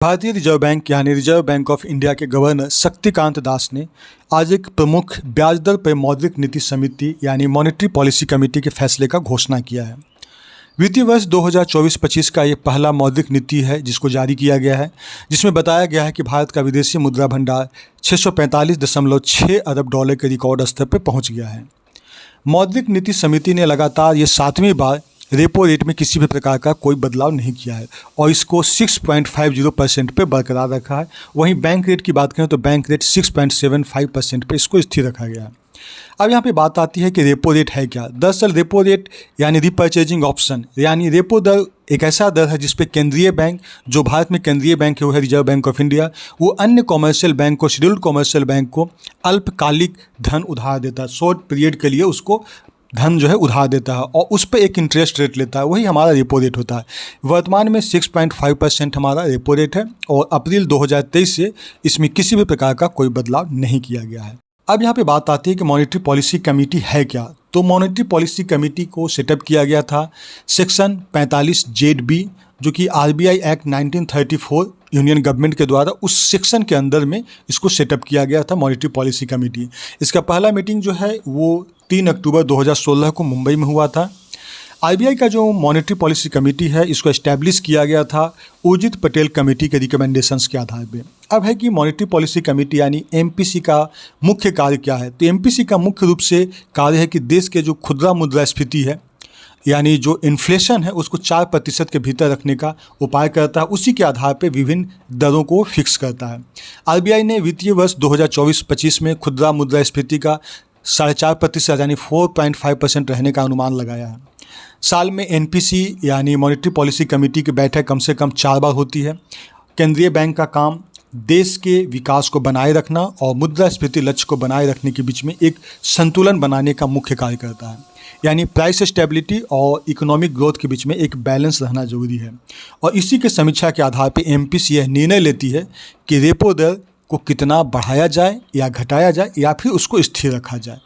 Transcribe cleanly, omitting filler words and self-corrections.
भारतीय reserve bank यानी reserve bank of India के गवर्नर शक्तिकांत दास ने आज एक प्रमुख ब्याज दर पर मौद्रिक नीति समिति यानी मॉनेटरी पॉलिसी कमेटी के फैसले का घोषणा किया है। वित्तीय वर्ष 2024-25 का ये पहला मौद्रिक नीति है जिसको जारी किया गया है, जिसमें बताया गया है कि भारत का विदेशी मुद्रा भंडार 645.6 अरब डॉलर के रिकॉर्ड स्तर पर पहुँच गया है। मौद्रिक नीति समिति ने लगातार ये 7वीं बार रेपो रेट में किसी भी प्रकार का कोई बदलाव नहीं किया है और इसको 6.50% पे बरकरार रखा है। वहीं बैंक रेट की बात करें तो बैंक रेट 6.75% पे इसको स्थिर रखा गया है। अब यहाँ पे बात आती है कि रेपो रेट है क्या। दरअसल रेपो रेट यानी रीपर्चेजिंग ऑप्शन यानी रेपो दर एक ऐसा दर है जिस पे केंद्रीय बैंक, जो भारत में केंद्रीय बैंक है वो है रिजर्व बैंक ऑफ इंडिया, वो अन्य कॉमर्शियल बैंक को, शेड्यूल्ड कॉमर्शियल बैंक को अल्पकालिक धन उधार देता है। शॉर्ट पीरियड के लिए उसको धन जो है उधार देता है और उस पर एक इंटरेस्ट रेट लेता है, वही हमारा रेपो रेट होता है। वर्तमान में 6.5% हमारा रेपो रेट है और अप्रैल 2023 से इसमें किसी भी प्रकार का कोई बदलाव नहीं किया गया है। अब यहाँ पे बात आती है कि मॉनेटरी पॉलिसी कमेटी है क्या। तो मॉनेटरी पॉलिसी कमेटी को सेटअप किया गया था सेक्शन 45(ZB) जो कि RBI एक्ट 1934 यूनियन गवर्नमेंट के द्वारा उस सेक्शन के अंदर में इसको सेटअप किया गया था मॉनेटरी पॉलिसी कमेटी। इसका पहला मीटिंग जो है वो 3 अक्टूबर 2016 को मुंबई में हुआ था। RBI का जो मॉनेटरी पॉलिसी कमेटी है इसको एस्टैब्लिश किया गया था उर्जित पटेल कमेटी के रिकमेंडेशंस के आधार पे। अब है कि मॉनेटरी पॉलिसी कमेटी यानी MPC का मुख्य कार्य क्या है। तो MPC का मुख्य रूप से कार्य है कि देश के जो खुदरा मुद्रास्फीति है यानी जो इन्फ्लेशन है उसको 4% के भीतर रखने का उपाय करता है, उसी के आधार पर विभिन्न दरों को फिक्स करता है। RBI ने वित्तीय वर्ष 2024-25 में खुदरा मुद्रास्फीति का 4.5% यानी 4.5% रहने का अनुमान लगाया है। साल में NPC यानी मॉनेटरी पॉलिसी कमेटी की बैठक कम से कम 4 बार होती है। केंद्रीय बैंक का काम देश के विकास को बनाए रखना और मुद्रास्फीति लक्ष्य को बनाए रखने के बीच में एक संतुलन बनाने का मुख्य कार्य करता है, यानी प्राइस स्टेबिलिटी और इकोनॉमिक ग्रोथ के बीच में एक बैलेंस रहना जरूरी है। और इसी के समीक्षा के आधार पर MPC यह निर्णय लेती है कि रेपो दर को कितना बढ़ाया जाए या घटाया जाए या फिर उसको स्थिर रखा जाए।